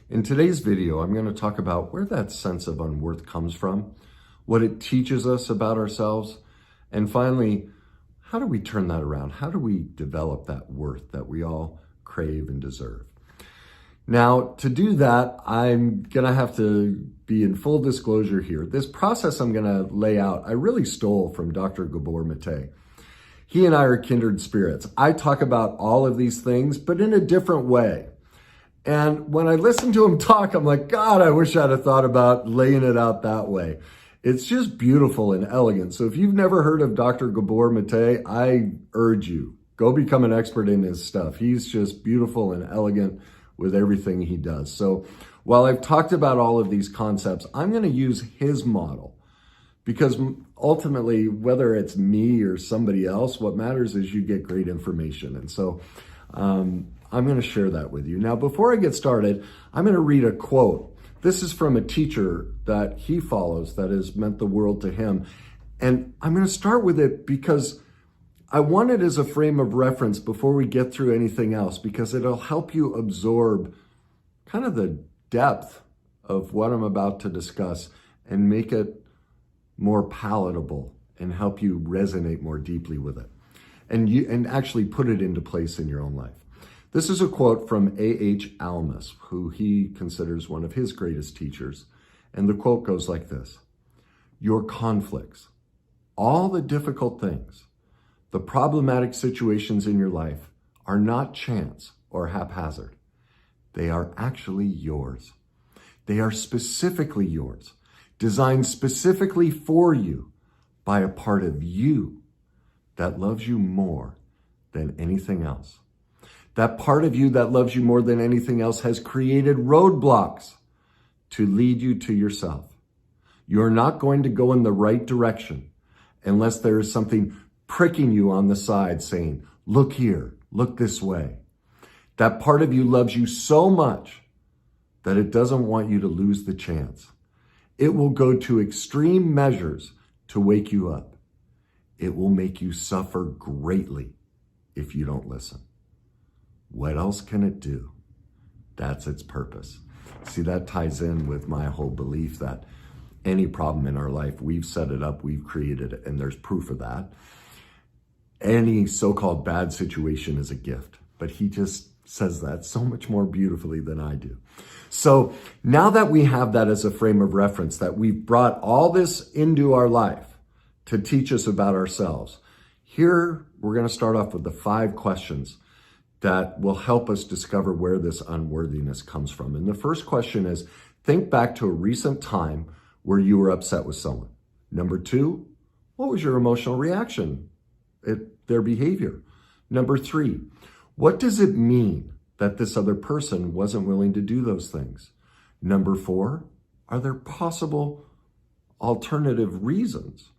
In today's video, I'm going to talk about where that sense of unworth comes from, what it teaches us about ourselves, and finally, how do we turn that around? How do we develop that worth that we all crave and deserve? Now, to do that, I'm going to have to be in full disclosure here. This process I'm going to lay out, I really stole from Dr. Gabor Mate. He and I are kindred spirits. I talk about all of these things, but in a different way. And when I listen to him talk, I'm like, God, I wish I'd have thought about laying it out that way. It's just beautiful and elegant. So if you've never heard of Dr. Gabor Mate, I urge you, go become an expert in his stuff. He's just beautiful and elegant with everything he does. So while I've talked about all of these concepts, I'm going to use his model because ultimately, whether it's me or somebody else, what matters is you get great information. And so I'm going to share that with you. Now, before I get started, I'm going to read a quote. This is from a teacher that he follows that has meant the world to him. And I'm going to start with it because I want it as a frame of reference before we get through anything else, because it'll help you absorb kind of the depth of what I'm about to discuss and make it more palatable and help you resonate more deeply with it and actually put it into place in your own life. This is a quote from A.H. Almas, who he considers one of his greatest teachers. And the quote goes like this: "Your conflicts, all the difficult things, the problematic situations in your life are not chance or haphazard. They are actually yours. They are specifically yours, designed specifically for you by a part of you that loves you more than anything else. That part of you that loves you more than anything else has created roadblocks to lead you to yourself. You're not going to go in the right direction unless there is something pricking you on the side saying, look here, look this way. That part of you loves you so much that it doesn't want you to lose the chance. It will go to extreme measures to wake you up. It will make you suffer greatly if you don't listen. What else can it do? That's its purpose." See, that ties in with my whole belief that any problem in our life, we've set it up, we've created it, and there's proof of that. Any so-called bad situation is a gift, but he just says that so much more beautifully than I do. So now that we have that as a frame of reference, that we've brought all this into our life to teach us about ourselves, here we're going to start off with the 5 questions that will help us discover where this unworthiness comes from. And the first question is, think back to a recent time where you were upset with someone. Number 2, what was your emotional reaction at their behavior? Number 3, what does it mean that this other person wasn't willing to do those things? Number 4, are there possible alternative reasons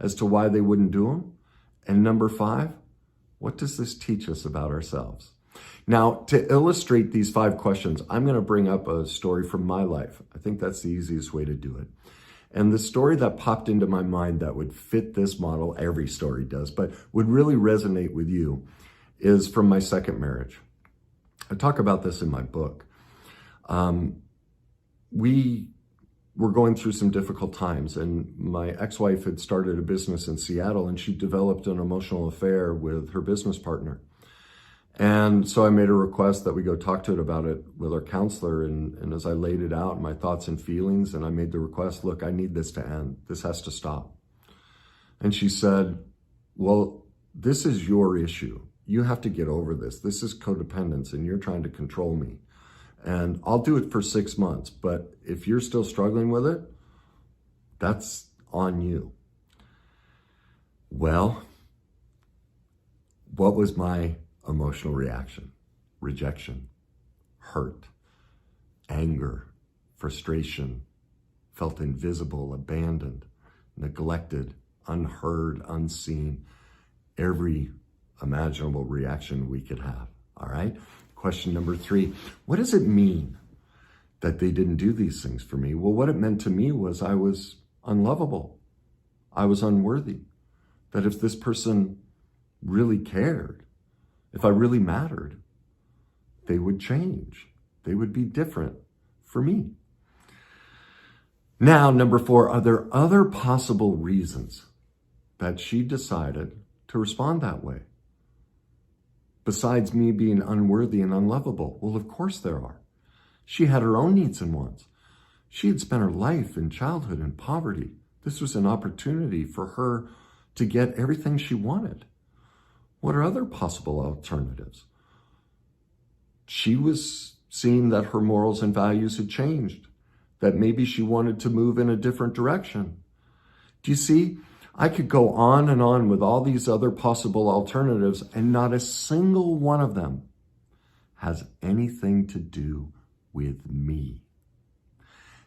as to why they wouldn't do them? And number 5, what does this teach us about ourselves? Now, to illustrate these 5 questions, I'm going to bring up a story from my life. I think that's the easiest way to do it. And the story that popped into my mind that would fit this model, every story does, but would really resonate with you, is from my second marriage. I talk about this in my book. We were going through some difficult times, and my ex-wife had started a business in Seattle, and she developed an emotional affair with her business partner. And so I made a request that we go talk to it about it with our counselor. And as I laid it out, my thoughts and feelings, and I made the request, look, I need this to end. This has to stop. And she said, well, this is your issue. You have to get over this. This is codependence, and you're trying to control me. And I'll do it for 6 months, but if you're still struggling with it, that's on you. Well, what was my emotional reaction? Rejection, hurt, anger, frustration, felt invisible, abandoned, neglected, unheard, unseen, every imaginable reaction we could have, all right? Question number 3, what does it mean that they didn't do these things for me? Well, what it meant to me was I was unlovable. I was unworthy. That if this person really cared, if I really mattered, they would change. They would be different for me. Now, number 4, are there other possible reasons that she decided to respond that way? Besides me being unworthy and unlovable? Well, of course there are. She had her own needs and wants. She had spent her life in childhood in poverty. This was an opportunity for her to get everything she wanted. What are other possible alternatives? She was seeing that her morals and values had changed, that maybe she wanted to move in a different direction. Do you see? I could go on and on with all these other possible alternatives, and not a single one of them has anything to do with me.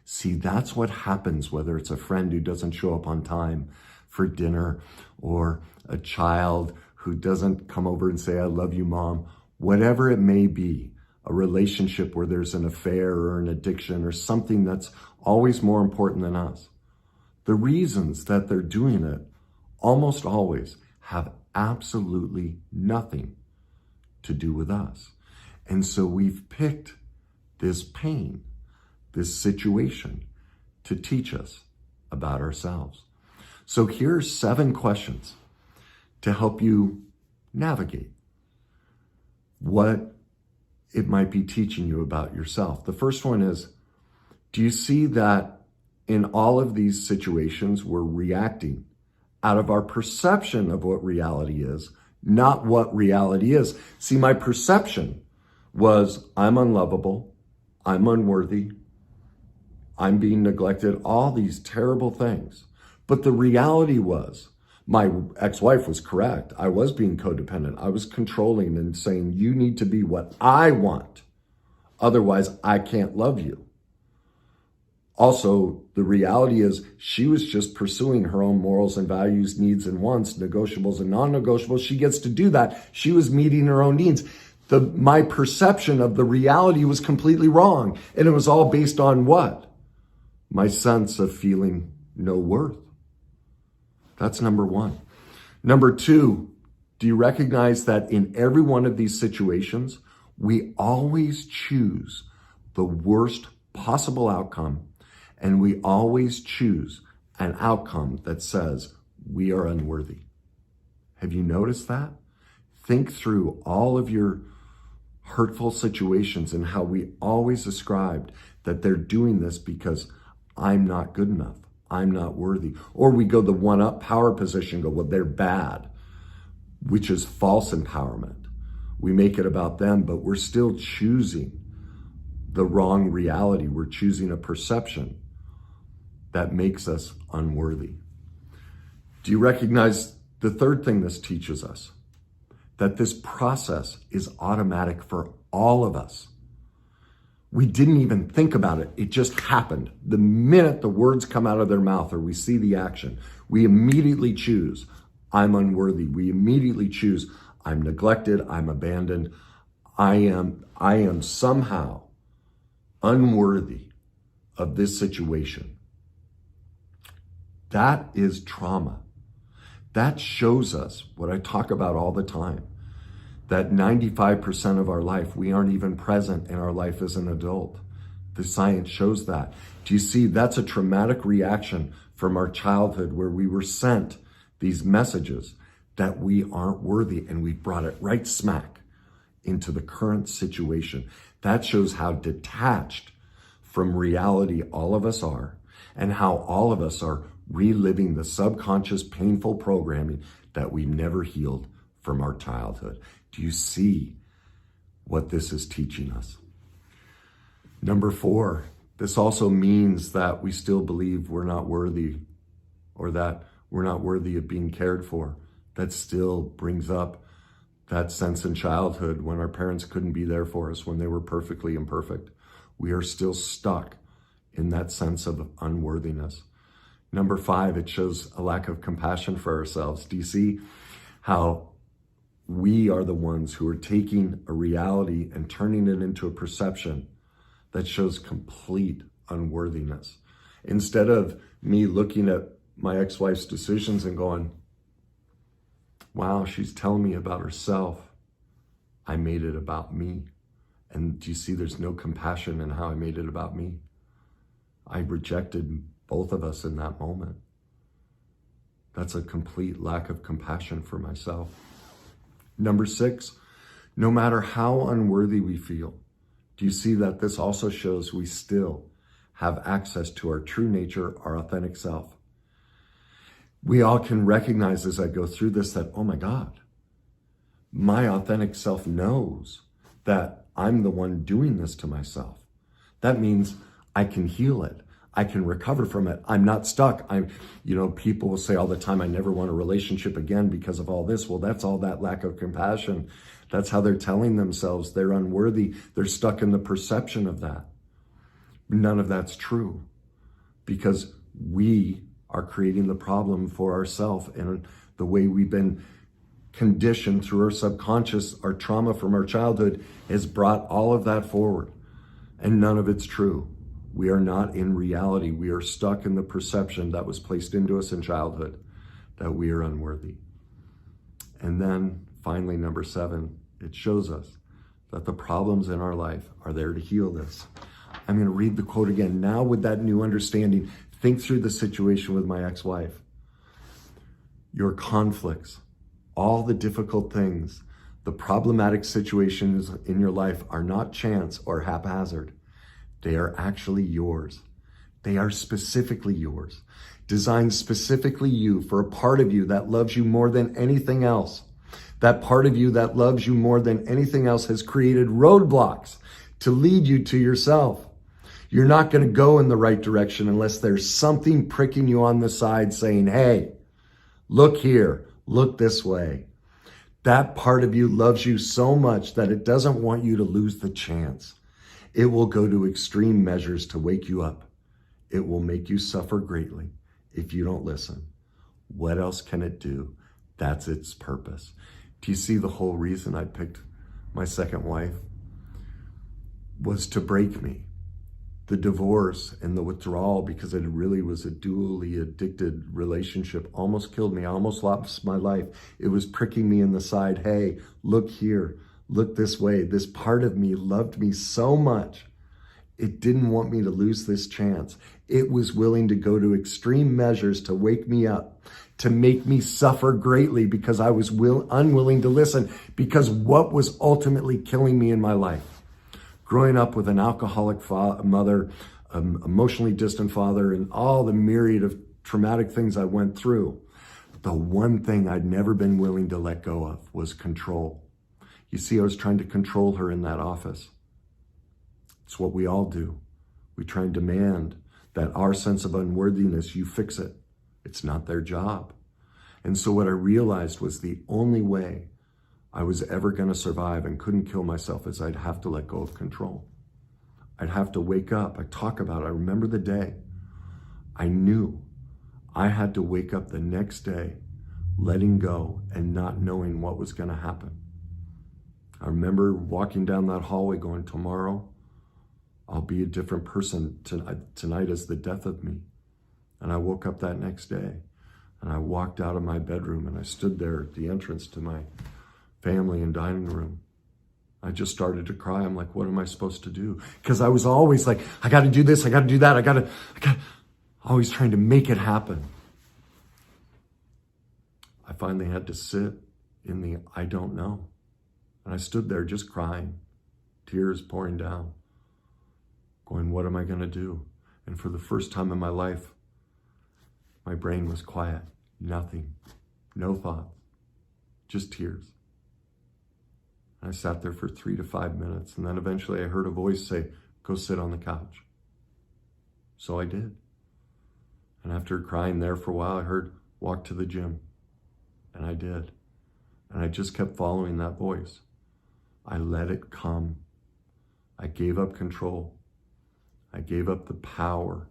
See, that's what happens, whether it's a friend who doesn't show up on time for dinner, or a child who doesn't come over and say, I love you, Mom. Whatever it may be, a relationship where there's an affair or an addiction or something that's always more important than us. The reasons that they're doing it almost always have absolutely nothing to do with us. And so we've picked this pain, this situation, to teach us about ourselves. So here's 7 questions to help you navigate what it might be teaching you about yourself. The first one is, do you see that in all of these situations, we're reacting out of our perception of what reality is, not what reality is? See, my perception was I'm unlovable, I'm unworthy, I'm being neglected, all these terrible things. But the reality was, my ex-wife was correct. I was being codependent. I was controlling and saying, you need to be what I want. Otherwise, I can't love you. Also, the reality is she was just pursuing her own morals and values, needs and wants, negotiables and non-negotiables. She gets to do that. She was meeting her own needs. My perception of the reality was completely wrong. And it was all based on what? My sense of feeling no worth. That's number 1. Number 2, do you recognize that in every one of these situations, we always choose the worst possible outcome, and we always choose an outcome that says we are unworthy? Have you noticed that? Think through all of your hurtful situations and how we always ascribed that they're doing this because I'm not good enough. I'm not worthy. Or we go the one-up power position, go, well, they're bad, which is false empowerment. We make it about them, but we're still choosing the wrong reality. We're choosing a perception that makes us unworthy. Do you recognize the third thing this teaches us? That this process is automatic for all of us. We didn't even think about it. It just happened. The minute the words come out of their mouth or we see the action, we immediately choose, I'm unworthy. We immediately choose, I'm neglected, I'm abandoned. I am somehow unworthy of this situation. That is trauma. That shows us what I talk about all the time, that 95% of our life, we aren't even present in our life as an adult. The science shows that. Do you see, that's a traumatic reaction from our childhood where we were sent these messages that we aren't worthy, and we brought it right smack into the current situation. That shows how detached from reality all of us are, and how all of us are reliving the subconscious painful programming that we never healed from our childhood. Do you see what this is teaching us? Number 4, this also means that we still believe we're not worthy, or that we're not worthy of being cared for. That still brings up that sense in childhood when our parents couldn't be there for us, when they were perfectly imperfect. We are still stuck in that sense of unworthiness. Number 5, it shows a lack of compassion for ourselves. Do you see how we are the ones who are taking a reality and turning it into a perception that shows complete unworthiness? Instead of me looking at my ex-wife's decisions and going, wow, she's telling me about herself, I made it about me. And do you see there's no compassion in how I made it about me? I rejected both of us in that moment. That's a complete lack of compassion for myself. Number 6, no matter how unworthy we feel, do you see that this also shows we still have access to our true nature, our authentic self? We all can recognize as I go through this that, oh my God, my authentic self knows that I'm the one doing this to myself. That means I can heal it. I can recover from it. I'm not stuck. People will say all the time, I never want a relationship again because of all this. Well, that's all that lack of compassion. That's how they're telling themselves they're unworthy. They're stuck in the perception of that. None of that's true, because we are creating the problem for ourselves, and the way we've been conditioned through our subconscious, our trauma from our childhood has brought all of that forward, and none of it's true. We are not in reality. We are stuck in the perception that was placed into us in childhood that we are unworthy. And then finally, number 7, it shows us that the problems in our life are there to heal this. I'm going to read the quote again. Now, with that new understanding, think through the situation with my ex-wife. Your conflicts, all the difficult things, the problematic situations in your life are not chance or haphazard. They are actually yours. They are specifically yours, designed specifically you for a part of you that loves you more than anything else. That part of you that loves you more than anything else has created roadblocks to lead you to yourself. You're not going to go in the right direction unless there's something pricking you on the side saying, hey, look here, look this way. That part of you loves you so much that it doesn't want you to lose the chance. It will go to extreme measures to wake you up. It will make you suffer greatly if you don't listen. What else can it do? That's its purpose. Do you see the whole reason I picked my second wife? Was to break me. The divorce and the withdrawal, because it really was a dually addicted relationship, almost killed me. I almost lost my life. It was pricking me in the side. Hey, look here, look this way. This part of me loved me so much. It didn't want me to lose this chance. It was willing to go to extreme measures to wake me up, to make me suffer greatly because I was unwilling to listen, because what was ultimately killing me in my life? Growing up with an alcoholic mother, emotionally distant father, and all the myriad of traumatic things I went through, the one thing I'd never been willing to let go of was control. You see, I was trying to control her in that office. It's what we all do. We try and demand that our sense of unworthiness, you fix it. It's not their job. And so what I realized was the only way I was ever going to survive and couldn't kill myself is I'd have to let go of control. I'd have to wake up. I remember the day. I knew I had to wake up the next day, letting go and not knowing what was going to happen. I remember walking down that hallway going, tomorrow, I'll be a different person. Tonight is the death of me. And I woke up that next day and I walked out of my bedroom and I stood there at the entrance to my family and dining room. I just started to cry. I'm like, what am I supposed to do? Because I was always like, I got to do this. I got to do that. I got always trying to make it happen. I finally had to sit in the I don't know. And I stood there just crying, tears pouring down, going, what am I going to do? And for the first time in my life, my brain was quiet, nothing, no thoughts, just tears. I sat there for 3 to 5 minutes, and then eventually I heard a voice say, go sit on the couch. So I did. And after crying there for a while, I heard, walk to the gym. And I did. And I just kept following that voice. I let it come. I gave up control. I gave up the power.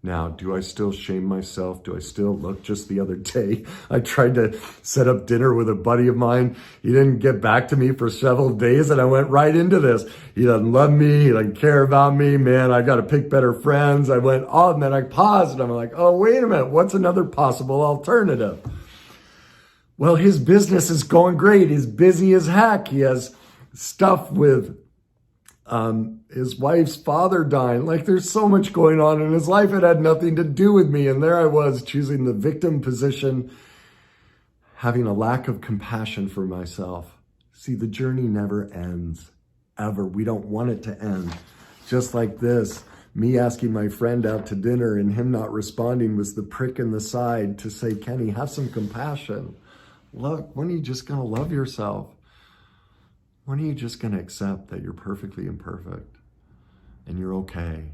Now, do I still shame myself? Do I still look? Just the other day, I tried to set up dinner with a buddy of mine. He didn't get back to me for several days, and I went right into this. He doesn't love me. He doesn't care about me. Man, I got to pick better friends. I went, oh, and then I paused, and I'm like, oh, wait a minute. What's another possible alternative? Well, his business is going great. He's busy as heck. He has stuff with his wife's father dying. Like, there's so much going on in his life. It had nothing to do with me. And there I was choosing the victim position, having a lack of compassion for myself. See, the journey never ends, ever. We don't want it to end. Just like this, me asking my friend out to dinner and him not responding was the prick in the side to say, Kenny, have some compassion. Look, when are you just going to love yourself? When are you just going to accept that you're perfectly imperfect and you're okay?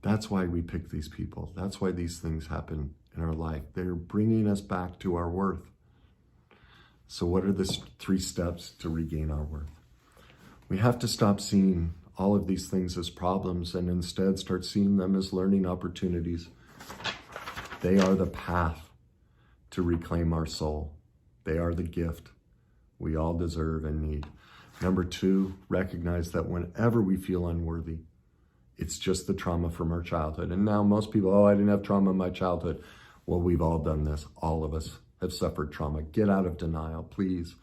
That's why we pick these people. That's why these things happen in our life. They're bringing us back to our worth. So what are the 3 steps to regain our worth? We have to stop seeing all of these things as problems and instead start seeing them as learning opportunities. They are the path to reclaim our soul. They are the gift we all deserve and need. Number 2, recognize that whenever we feel unworthy, it's just the trauma from our childhood. And now most people, oh, I didn't have trauma in my childhood. Well, we've all done this. All of us have suffered trauma. Get out of denial, please.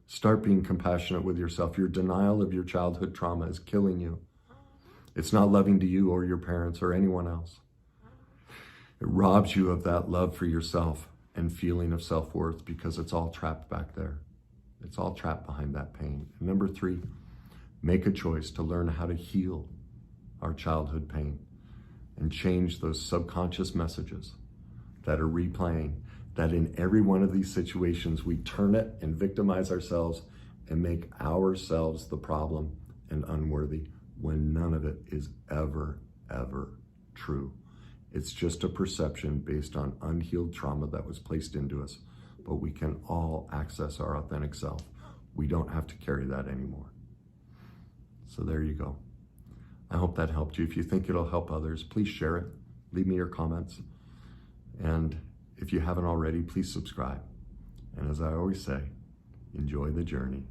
Start being compassionate with yourself. Your denial of your childhood trauma is killing you. It's not loving to you or your parents or anyone else. It robs you of that love for yourself and feeling of self-worth because it's all trapped back there. It's all trapped behind that pain. And number 3, make a choice to learn how to heal our childhood pain and change those subconscious messages that are replaying, that in every one of these situations, we turn it and victimize ourselves and make ourselves the problem and unworthy when none of it is ever, ever true. It's just a perception based on unhealed trauma that was placed into us, but we can all access our authentic self. We don't have to carry that anymore. So there you go. I hope that helped you. If you think it'll help others, please share it. Leave me your comments. And if you haven't already, please subscribe. And as I always say, enjoy the journey.